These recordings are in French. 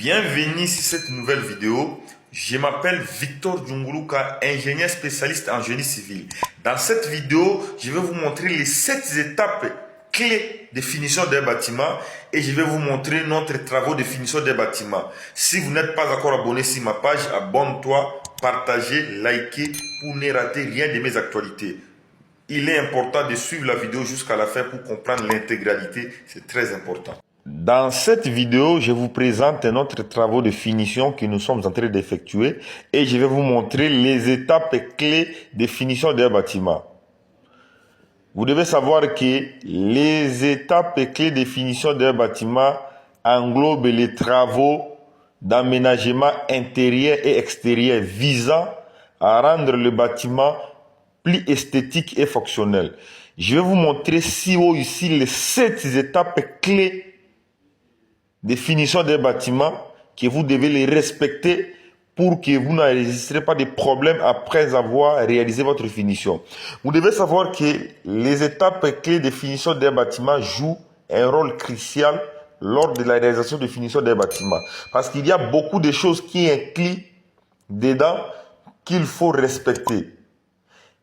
Bienvenue sur cette nouvelle vidéo. Je m'appelle Victor Djunguluka, ingénieur spécialiste en génie civil. Dans cette vidéo, je vais vous montrer les 7 étapes clés de finition d'un bâtiment et je vais vous montrer notre travaux de finition des bâtiments. Si vous n'êtes pas encore abonné sur ma page, abonne-toi, partagez, likez pour ne rater rien de mes actualités. Il est important de suivre la vidéo jusqu'à la fin pour comprendre l'intégralité, c'est très important. Dans cette vidéo, je vous présente notre travaux de finition que nous sommes en train d'effectuer et je vais vous montrer les étapes clés de finition d'un bâtiment. Vous devez savoir que les étapes clés de finition d'un bâtiment englobent les travaux d'aménagement intérieur et extérieur visant à rendre le bâtiment plus esthétique et fonctionnel. Je vais vous montrer ici les 7 étapes clés de finition des bâtiments que vous devez les respecter pour que vous n'enregistrez pas de problèmes après avoir réalisé votre finition. Vous devez savoir que les étapes clés de finition des bâtiments jouent un rôle crucial lors de la réalisation de finition des bâtiments. Parce qu'il y a beaucoup de choses qui incluent dedans qu'il faut respecter.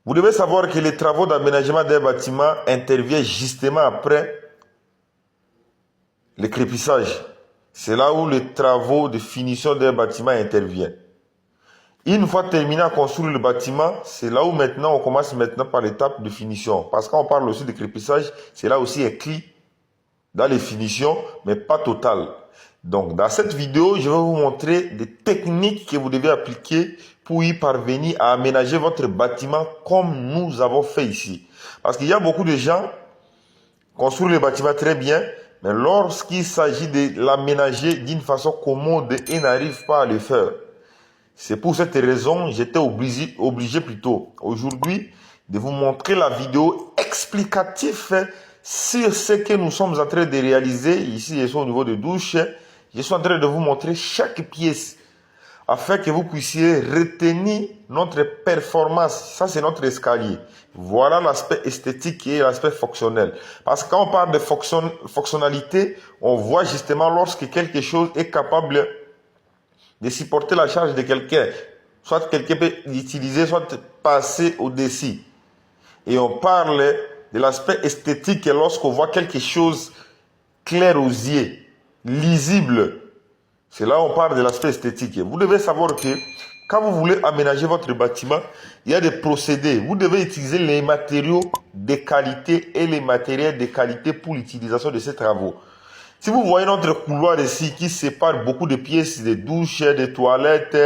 Vous devez savoir que les travaux d'aménagement des bâtiments interviennent justement après le crépissage. C'est là où les travaux de finition d'un bâtiment interviennent. Une fois terminé à construire le bâtiment, c'est là où maintenant on commence par l'étape de finition. Parce qu'on parle aussi de crépissage, c'est là aussi écrit dans les finitions, mais pas total. Donc dans cette vidéo, je vais vous montrer des techniques que vous devez appliquer pour y parvenir à aménager votre bâtiment comme nous avons fait ici. Parce qu'il y a beaucoup de gens qui construisent le bâtiment très bien, mais lorsqu'il s'agit de l'aménager d'une façon commode, ils n'arrivent pas à le faire. C'est pour cette raison, j'étais obligé plutôt aujourd'hui de vous montrer la vidéo explicative sur ce que nous sommes en train de réaliser. Ici, je suis au niveau de douche. Je suis en train de vous montrer chaque pièce afin que vous puissiez retenir notre performance. Ça, c'est notre escalier. Voilà l'aspect esthétique et l'aspect fonctionnel. Parce que quand on parle de fonctionnalité, on voit justement lorsque quelque chose est capable de supporter la charge de quelqu'un. Soit quelqu'un peut l'utiliser, soit passer au-dessus. Et on parle de l'aspect esthétique lorsqu'on voit quelque chose clair aux yeux, lisible. C'est là où on parle de l'aspect esthétique. Vous devez savoir que quand vous voulez aménager votre bâtiment, il y a des procédés. Vous devez utiliser les matériaux de qualité et les matériels de qualité pour l'utilisation de ces travaux. Si vous voyez notre couloir ici qui sépare beaucoup de pièces, de douches, de toilettes,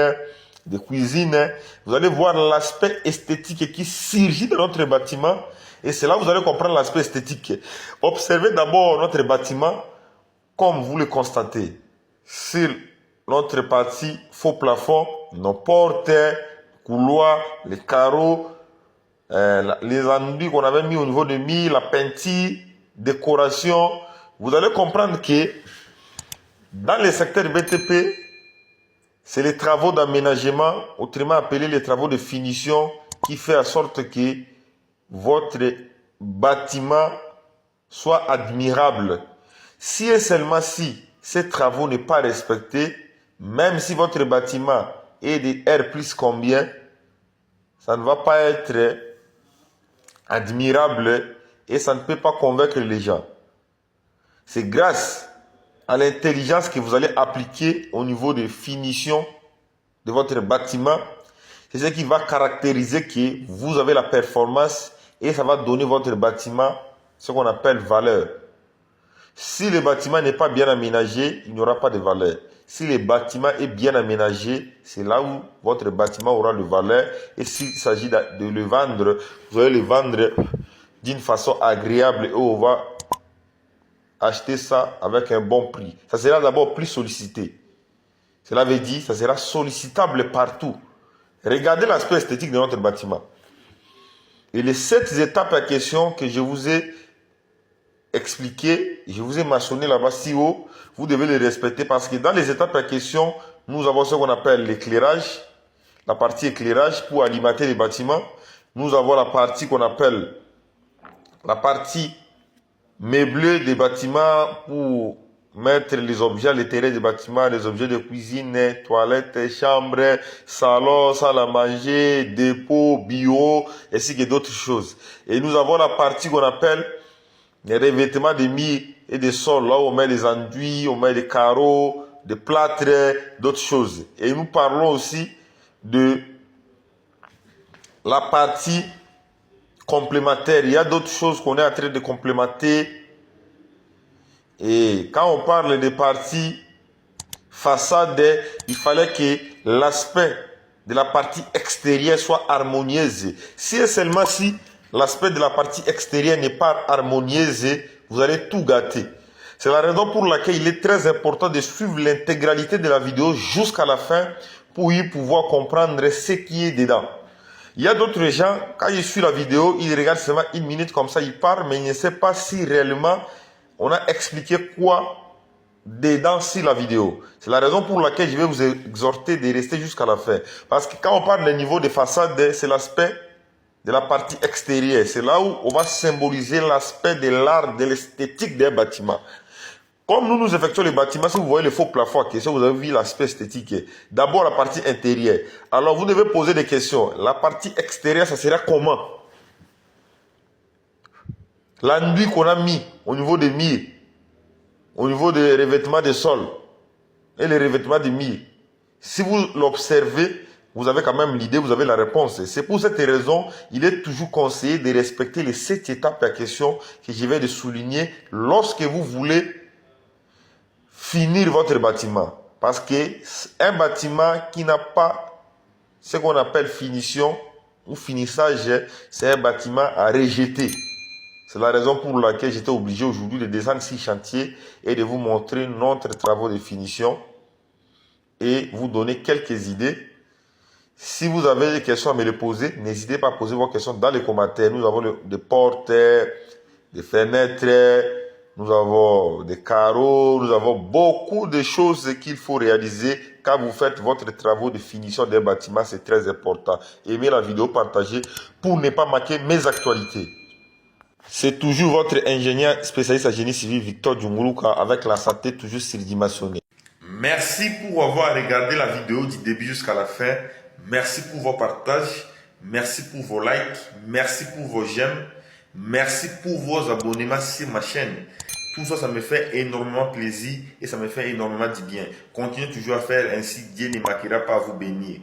de cuisine, vous allez voir l'aspect esthétique qui surgit de notre bâtiment. Et c'est là où vous allez comprendre l'aspect esthétique. Observez d'abord notre bâtiment comme vous le constatez. Sur notre partie faux plafond, nos portes, couloirs, les carreaux, les enduits qu'on avait mis au niveau de mur, la peinture, décoration. Vous allez comprendre que dans le secteur BTP, c'est les travaux d'aménagement, autrement appelés les travaux de finition, qui fait en sorte que votre bâtiment soit admirable. Si et seulement si ces travaux ne sont pas respectés, même si votre bâtiment est de R plus combien, ça ne va pas être admirable et ça ne peut pas convaincre les gens. C'est grâce à l'intelligence que vous allez appliquer au niveau de finition de votre bâtiment. C'est ce qui va caractériser que vous avez la performance et ça va donner votre bâtiment ce qu'on appelle valeur. Si le bâtiment n'est pas bien aménagé, il n'y aura pas de valeur. Si le bâtiment est bien aménagé, c'est là où votre bâtiment aura de valeur. Et s'il s'agit de le vendre, vous allez le vendre d'une façon agréable et on va acheter ça avec un bon prix. Ça sera d'abord plus sollicité. Cela veut dire que ça sera sollicitable partout. Regardez l'aspect esthétique de notre bâtiment. Et les 7 étapes à question que je vous ai expliqué, je vous ai mentionné là-bas si haut, vous devez les respecter parce que dans les étapes à question, nous avons ce qu'on appelle l'éclairage, la partie éclairage pour alimenter les bâtiments. Nous avons la partie qu'on appelle la partie meublée des bâtiments pour mettre les objets à l'intérieur du bâtiment, les objets de cuisine, toilettes, chambres, salon, salle à manger, dépôt, bureau, ainsi que d'autres choses. Et nous avons la partie qu'on appelle les revêtements de murs et de sol, là où on met des enduits, on met des carreaux, des plâtres, d'autres choses. Et nous parlons aussi de la partie complémentaire. Il y a d'autres choses qu'on est en train de complémenter. Et quand on parle des parties façade, il fallait que l'aspect de la partie extérieure soit harmonieuse. Si et seulement si l'aspect de la partie extérieure n'est pas harmonieuse, vous allez tout gâter. C'est la raison pour laquelle il est très important de suivre l'intégralité de la vidéo jusqu'à la fin pour y pouvoir comprendre ce qui est dedans. Il y a d'autres gens, quand ils suivent la vidéo, ils regardent seulement une minute comme ça, ils parlent, mais ils ne savent pas si réellement on a expliqué quoi dedans sur la vidéo. C'est la raison pour laquelle je vais vous exhorter de rester jusqu'à la fin. Parce que quand on parle du niveau de façade, c'est l'aspect de la partie extérieure. C'est là où on va symboliser l'aspect de l'art, de l'esthétique des bâtiments. Comme nous effectuons les bâtiments, si vous voyez le faux plafond à question, vous avez vu l'aspect esthétique. D'abord la partie intérieure. Alors vous devez poser des questions. La partie extérieure, ça sera comment? L'enduit qu'on a mis au niveau des murs, au niveau des revêtements des sols et les revêtements des murs. Si vous l'observez, vous avez quand même l'idée, vous avez la réponse. C'est pour cette raison, il est toujours conseillé de respecter les 7 étapes à question que je vais de souligner lorsque vous voulez finir votre bâtiment. Parce que un bâtiment qui n'a pas ce qu'on appelle finition ou finissage, c'est un bâtiment à rejeter. C'est la raison pour laquelle j'étais obligé aujourd'hui de descendre sur chantier et de vous montrer notre travaux de finition et vous donner quelques idées. Si vous avez des questions à me les poser, n'hésitez pas à poser vos questions dans les commentaires. Nous avons des portes, des fenêtres, nous avons des carreaux, nous avons beaucoup de choses qu'il faut réaliser quand vous faites votre travaux de finition d'un bâtiment. C'est très important. Aimez la vidéo, partagez pour ne pas manquer mes actualités. C'est toujours votre ingénieur spécialiste en génie civil Victor Djumuruka avec la santé toujours surdimensionnée. Merci pour avoir regardé la vidéo du début jusqu'à la fin. Merci pour vos partages. Merci pour vos likes. Merci pour vos j'aime. Merci pour vos abonnements sur ma chaîne. Tout ça, ça me fait énormément plaisir et ça me fait énormément du bien. Continuez toujours à faire ainsi. Dieu ne manquera pas à vous bénir.